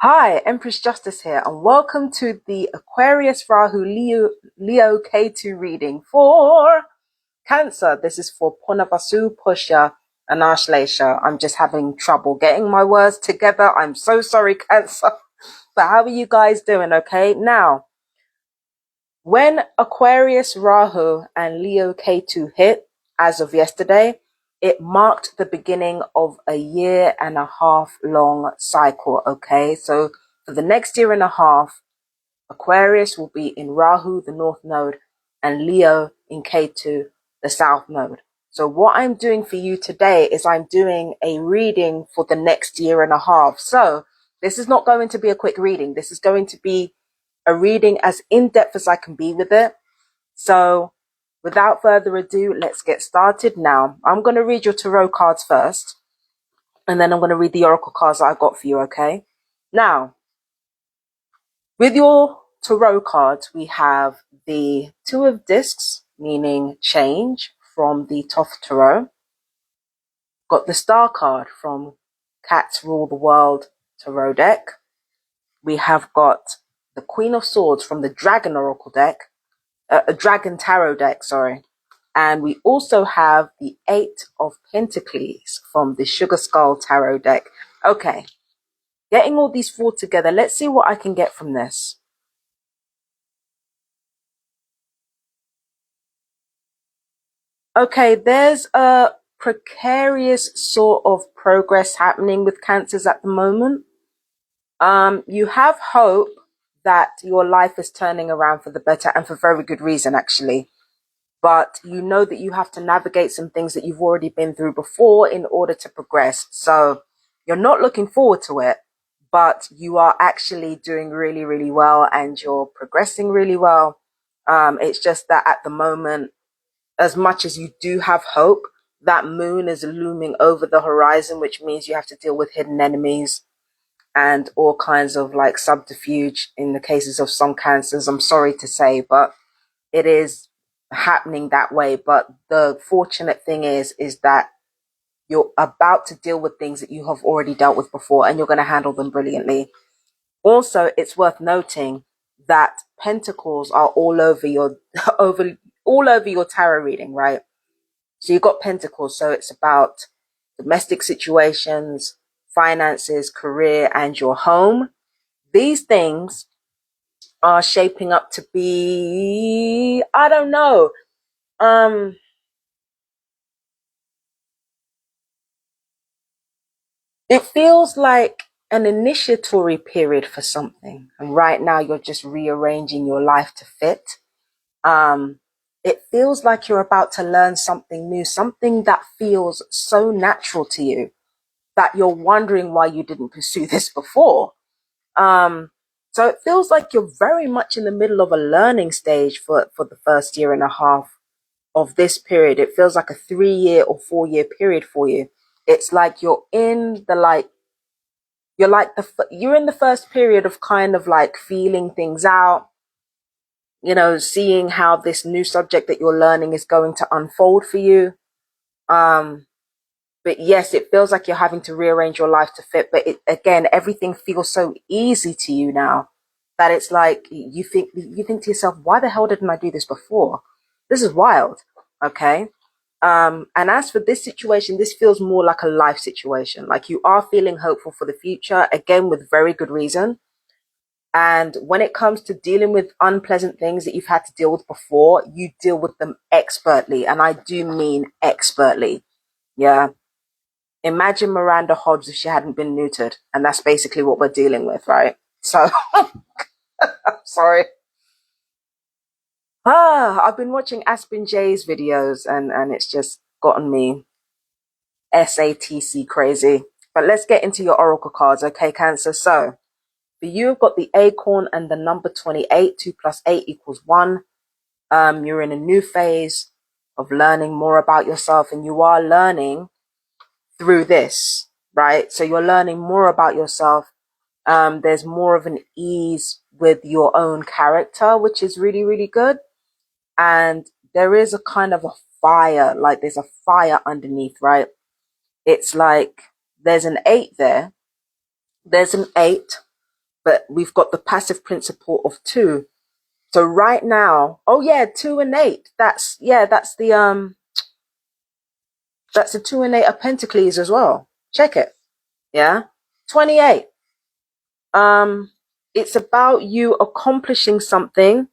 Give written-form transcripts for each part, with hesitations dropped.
Hi, Empress Justice here, and welcome to the Aquarius Rahu Leo Ketu reading for Cancer. This is for Punavasu, Pusha, and Ashlesha. I'm just having trouble getting my words together. I'm so sorry, Cancer. But how are you guys doing? Okay, now, when Aquarius Rahu and Leo Ketu hit, as of yesterday, it marked the beginning of a 1.5 year long cycle. Okay, so for the next 1.5 years, Aquarius will be in Rahu, the North Node, and Leo in Ketu, the South Node. So what I'm doing for you today is I'm doing a reading for the next 1.5 years. So this is not going to be a quick reading. This is going to be a reading as in-depth as I can be with it. So without further ado, let's get started now. I'm going to read your tarot cards first, and then I'm going to read the oracle cards that I got for you, okay? Now, with your tarot cards, we have the Two of Discs, meaning change, from the Thoth Tarot. Got the Star card from Cats Rule the World Tarot deck. We have got the Queen of Swords from the Dragon Oracle deck, a Dragon Tarot deck, sorry. And we also have the Eight of Pentacles from the Sugar Skull Tarot deck. Okay, getting all these four together, let's see what I can get from this. Okay, there's a precarious sort of progress happening with cancers at the moment. You have hope that your life is turning around for the better, and for very good reason, actually. But you know that you have to navigate some things that you've already been through before in order to progress. So you're not looking forward to it, but you are actually doing really, really well, and you're progressing really well. It's just that at the moment, as much as you do have hope, that moon is looming over the horizon, which means you have to deal with hidden enemies and all kinds of like subterfuge in the cases of some cancers. I'm sorry to say, but it is happening that way. But the fortunate thing is that you're about to deal with things that you have already dealt with before, and you're going to handle them brilliantly. Also, it's worth noting that pentacles are all over your all over your tarot reading, right? So you've got pentacles, so it's about domestic situations, finances, career, and your home. These things are shaping up to be, I don't know, it feels like an initiatory period for something. And right now you're just rearranging your life to fit. Um, it feels like you're about to learn something new, something that feels so natural to you that you're wondering why you didn't pursue this before. So it feels like you're very much in the middle of a learning stage for the first 1.5 years of this period. It feels like a 3 year or 4 year period for you. It's like you're in the you're in the first period of kind of like feeling things out, seeing how this new subject that you're learning is going to unfold for you. But yes, it feels like you're having to rearrange your life to fit. But again, everything feels so easy to you now that it's like you think to yourself, why the hell didn't I do this before? This is wild. Okay. And as for this situation, this feels more like a life situation. Like you are feeling hopeful for the future, again, with very good reason. And when it comes to dealing with unpleasant things that you've had to deal with before, you deal with them expertly. And I do mean expertly. Yeah. Imagine Miranda Hobbs if she hadn't been neutered. And that's basically what we're dealing with, right? So, sorry. I've been watching Aspen Jay's videos and it's just gotten me SATC crazy. But let's get into your oracle cards, okay, Cancer? So, for you, you've got the acorn and the number 28. 2 plus 8 equals 1. You're in a new phase of learning more about yourself, and you are learning through this, right? So you're learning more about yourself. There's more of an ease with your own character, which is really, really good. And there is a kind of a fire, like there's a fire underneath, right? It's like there's an 8 there. There's an 8. but we've got the passive principle of 2. So right now, oh yeah, 2 and 8. That's the 2 and 8 of Pentacles as well. Check it. Yeah. 28. It's about you accomplishing something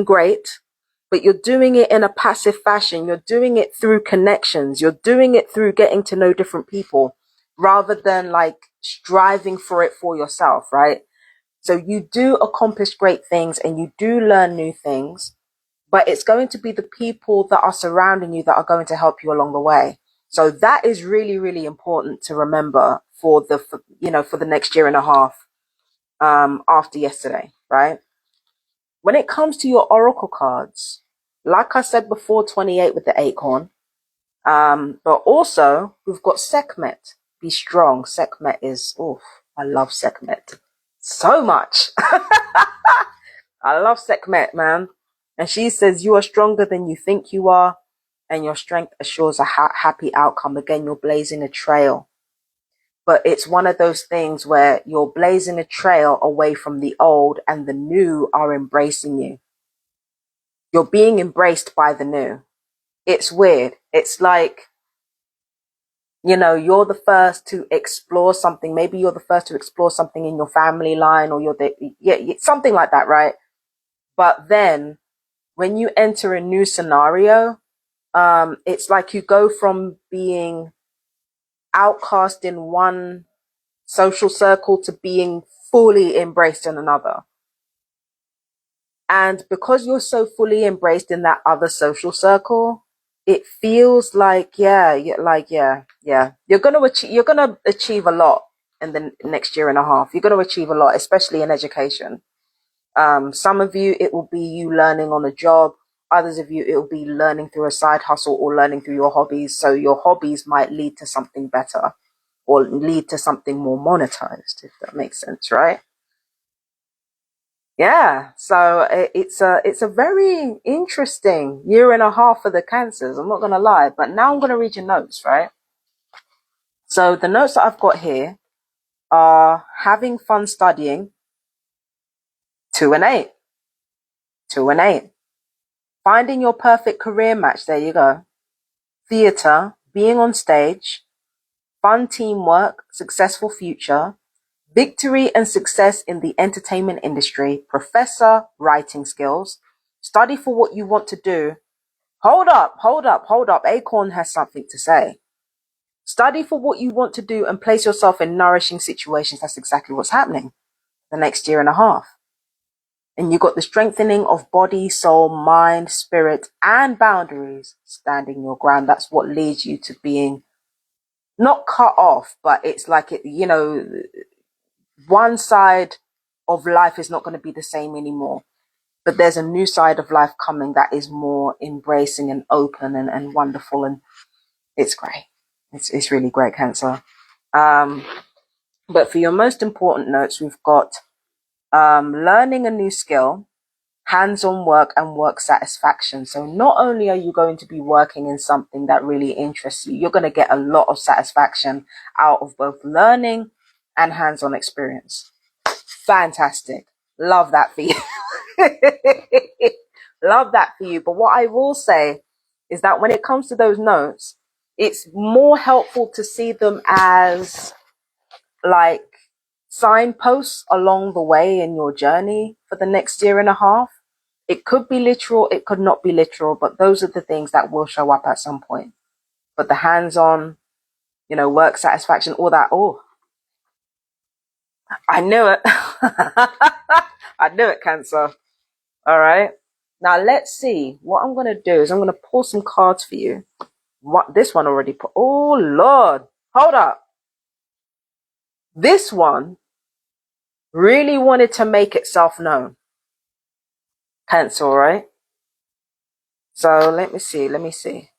great, but you're doing it in a passive fashion. You're doing it through connections. You're doing it through getting to know different people rather than like striving for it for yourself, right? So you do accomplish great things and you do learn new things, but it's going to be the people that are surrounding you that are going to help you along the way. So that is really, really important to remember for the next year and a half, after yesterday, right? When it comes to your oracle cards, like I said before, 28 with the acorn, but also we've got Sekhmet. Be strong. Sekhmet is, oof, I love Sekhmet so much. I love Sekhmet, man. And she says, you are stronger than you think you are, and your strength assures a happy outcome. Again, you're blazing a trail. But it's one of those things where you're blazing a trail away from the old, and the new are embracing you. You're being embraced by the new. It's weird. It's like, you're the first to explore something. Maybe you're the first to explore something in your family line, or something like that, right? But then when you enter a new scenario, it's like you go from being outcast in one social circle to being fully embraced in another. And because you're so fully embraced in that other social circle, it feels like, you're gonna achieve a lot in the next year and a half. You're gonna achieve a lot, especially in education. Some of you, it will be you learning on a job. Others of you, it will be learning through a side hustle or learning through your hobbies. So your hobbies might lead to something better or lead to something more monetized, if that makes sense, right? Yeah. So it's a very interesting year and a half for the Cancers. I'm not going to lie, but now I'm going to read your notes, right? So the notes that I've got here are having fun studying, 2 and 8, 2 and 8. Finding your perfect career match, there you go. Theatre, being on stage, fun teamwork, successful future, victory and success in the entertainment industry, professor, writing skills, study for what you want to do. Hold up. Acorn has something to say. Study for what you want to do and place yourself in nourishing situations. That's exactly what's happening the next year and a half. And you got the strengthening of body, soul, mind, spirit, and boundaries, standing your ground. That's what leads you to being not cut off, but it's like, one side of life is not going to be the same anymore. But there's a new side of life coming that is more embracing and open and wonderful. And it's great. It's really great, Cancer. But for your most important notes, we've got learning a new skill, hands-on work, and work satisfaction. So not only are you going to be working in something that really interests you, you're going to get a lot of satisfaction out of both learning and hands-on experience. Fantastic. Love that for you. Love that for you. But what I will say is that when it comes to those notes, it's more helpful to see them as like signposts along the way in your journey for the next year and a half. It could be literal, it could not be literal, but those are the things that will show up at some point. But the hands-on, work satisfaction, all that, oh, I knew it. I knew it, Cancer. All right. Now let's see. What I'm going to do is I'm going to pull some cards for you. What this one already put. Oh, Lord. Hold up. This one really wanted to make itself known. Cancer, all right? So let me see.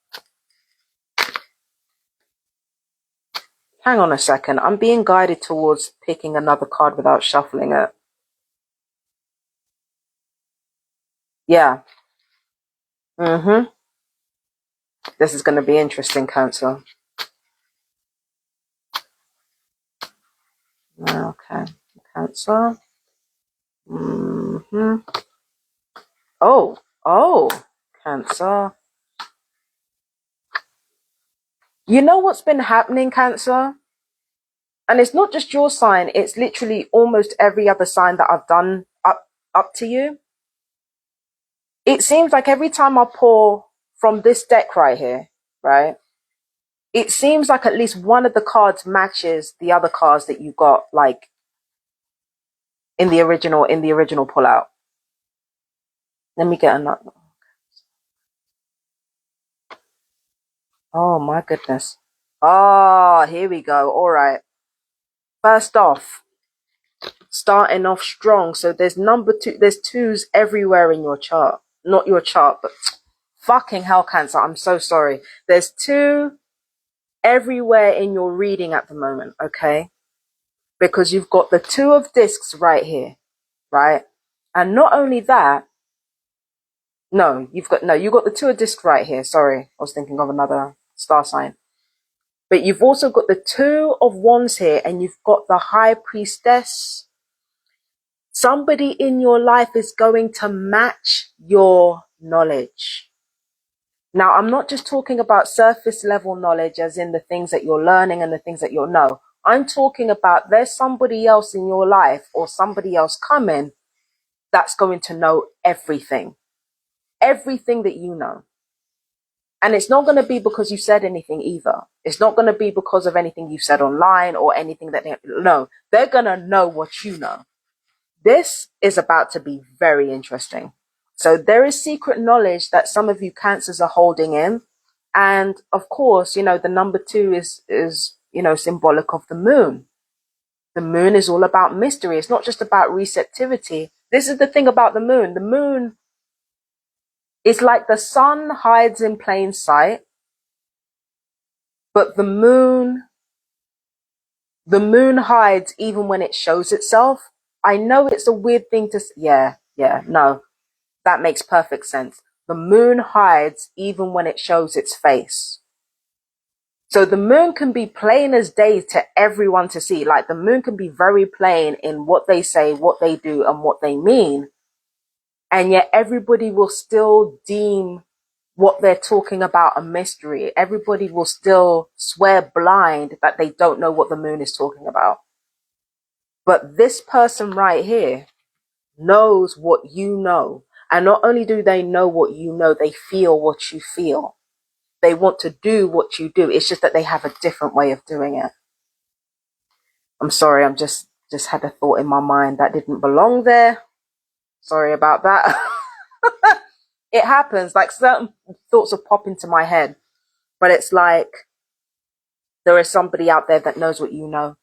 Hang on a second. I'm being guided towards picking another card without shuffling it. Yeah. This is going to be interesting, Cancer. Okay, Cancer. Mm-hmm. Oh, Cancer. You know what's been happening, Cancer? And it's not just your sign, it's literally almost every other sign that I've done up to you. It seems like every time I pull from this deck right here, right? It seems like at least one of the cards matches the other cards that you got, like in the original pullout. Let me get another. Oh my goodness. Oh, here we go. All right. First off, starting off strong. So there's number two. There's twos everywhere in your chart. Not your chart, but fucking hell, Cancer. I'm so sorry. There's two everywhere in your reading at the moment. Okay. Because you've got the two of discs right here. Right. And not only that, you got the two of discs right here. Sorry. I was thinking of another star sign. But you've also got the two of wands here, and you've got the high priestess. Somebody in your life is going to match your knowledge. Now, I'm not just talking about surface level knowledge as in the things that you're learning and the things that you'll know. I'm talking about there's somebody else in your life or somebody else coming that's going to know everything that you know. And it's not going to be because you said anything either. It's not going to be because of anything you said online or anything that they're going to know what you know. This is about to be very interesting. So there is secret knowledge that some of you Cancers are holding in. And of course, the number 2 is symbolic of the moon. The moon is all about mystery. It's not just about receptivity. This is the thing about the moon. The moon is like the sun hides in plain sight, but the moon hides even when it shows itself. I know it's a weird thing to no, that makes perfect sense. The moon hides even when it shows its face. So the moon can be plain as day to everyone to see. Like the moon can be very plain in what they say, what they do, and what they mean. And yet everybody will still deem what they're talking about a mystery. Everybody will still swear blind that they don't know what the moon is talking about. But this person right here knows what you know. And not only do they know what you know, they feel what you feel. They want to do what you do. It's just that they have a different way of doing it. I'm sorry, I'm just had a thought in my mind that didn't belong there. Sorry about that. It happens, like certain thoughts will pop into my head, but it's like there is somebody out there that knows what you know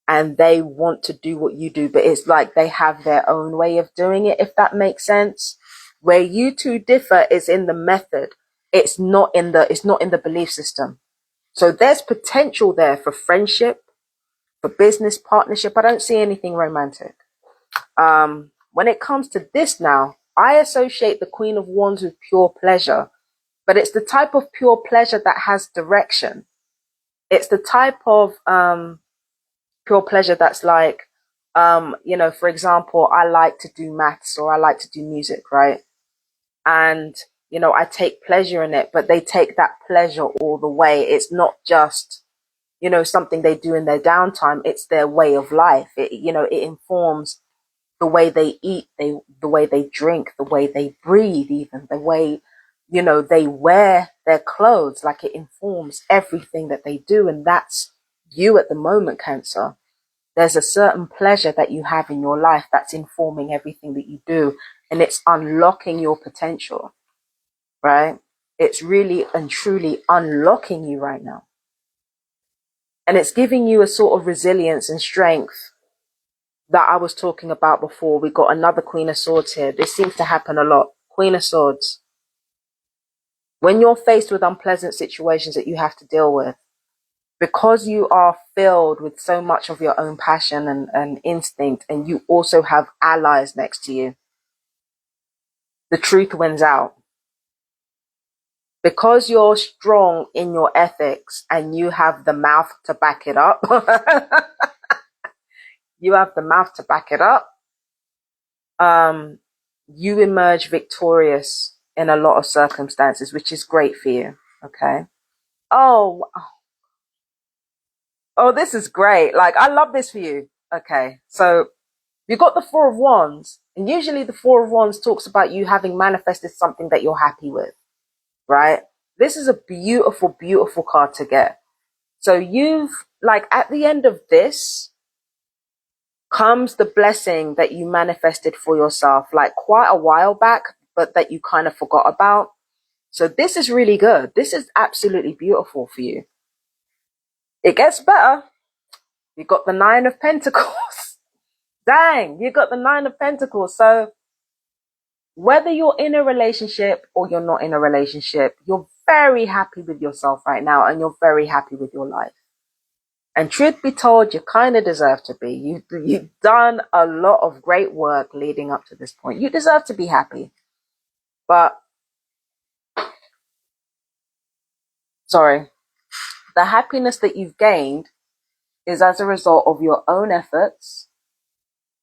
and they want to do what you do, but it's like they have their own way of doing it, if that makes sense. Where you two differ is in the method. It's not in the belief system. So there's potential there for friendship, for business partnership. I don't see anything romantic. When it comes to this now, I associate the Queen of Wands with pure pleasure, but it's the type of pure pleasure that has direction. It's the type of pure pleasure that's like, for example, I like to do maths or I like to do music, right? And, I take pleasure in it, but they take that pleasure all the way. It's not just, something they do in their downtime. It's their way of life. It informs the way they eat, the way they drink, the way they breathe, even the way, they wear their clothes. Like it informs everything that they do. And that's you at the moment, Cancer. There's a certain pleasure that you have in your life that's informing everything that you do. And it's unlocking your potential, right? It's really and truly unlocking you right now. And it's giving you a sort of resilience and strength that I was talking about before. We got another Queen of Swords here. This seems to happen a lot. Queen of Swords. When you're faced with unpleasant situations that you have to deal with, because you are filled with so much of your own passion and instinct, and you also have allies next to you, the truth wins out. Because you're strong in your ethics and you have the mouth to back it up, You have the mouth to back it up. You emerge victorious in a lot of circumstances, which is great for you. Okay. Oh, this is great. Like, I love this for you. Okay. So you got the Four of Wands, and usually the Four of Wands talks about you having manifested something that you're happy with, right? This is a beautiful, beautiful card to get. So you've, like, at the end of this comes the blessing that you manifested for yourself, like quite a while back, but that you kind of forgot about. So this is really good. This is absolutely beautiful for you. It gets better. You got the Nine of Pentacles. Dang, you got the Nine of Pentacles. So whether you're in a relationship or you're not in a relationship, you're very happy with yourself right now, and you're very happy with your life. And truth be told, you kind of deserve to be. You've done a lot of great work leading up to this point. You deserve to be happy. But, sorry, the happiness that you've gained is as a result of your own efforts,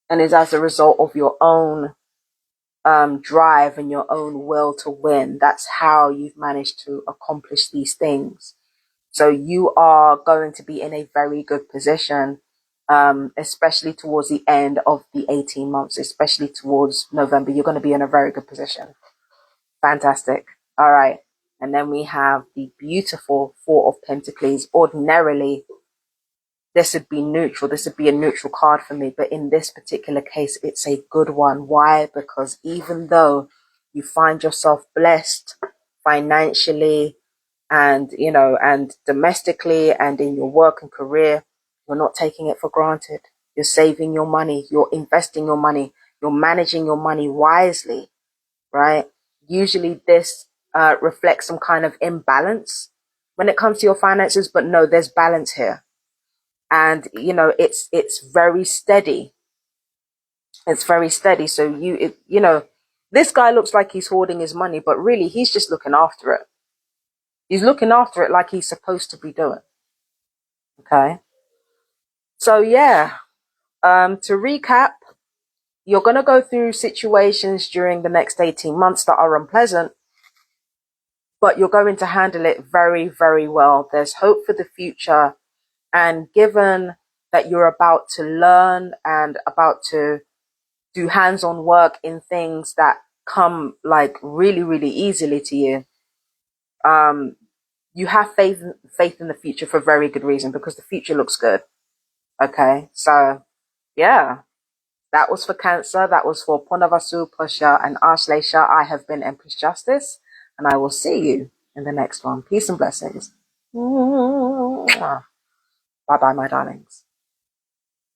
and is as a result of your own drive and your own will to win. That's how you've managed to accomplish these things. So you are going to be in a very good position, especially towards the end of the 18 months, especially towards November. You're going to be in a very good position. Fantastic. All right. And then we have the beautiful Four of Pentacles. Ordinarily, this would be neutral. This would be a neutral card for me. But in this particular case, it's a good one. Why? Because even though you find yourself blessed financially, and, you know, and domestically and in your work and career, you're not taking it for granted. You're saving your money. You're investing your money. You're managing your money wisely, right? Usually this reflects some kind of imbalance when it comes to your finances, but no, there's balance here. And, you know, it's very steady. It's very steady. So you know, this guy looks like he's hoarding his money, but really he's just looking after it. He's looking after it like he's supposed to be doing. Okay. So yeah, to recap, you're going to go through situations during the next 18 months that are unpleasant, but you're going to handle it very, very well. There's hope for the future. And given that you're about to learn and about to do hands-on work in things that come like really, really easily to you, you have faith in the future for very good reason, because the future looks good. Okay, so yeah, that was for Cancer. That was for Punavasu, Pusha, and Ashlesha. I have been Empress Justice, and I will see you in the next one. Peace and blessings. Bye bye, my darlings.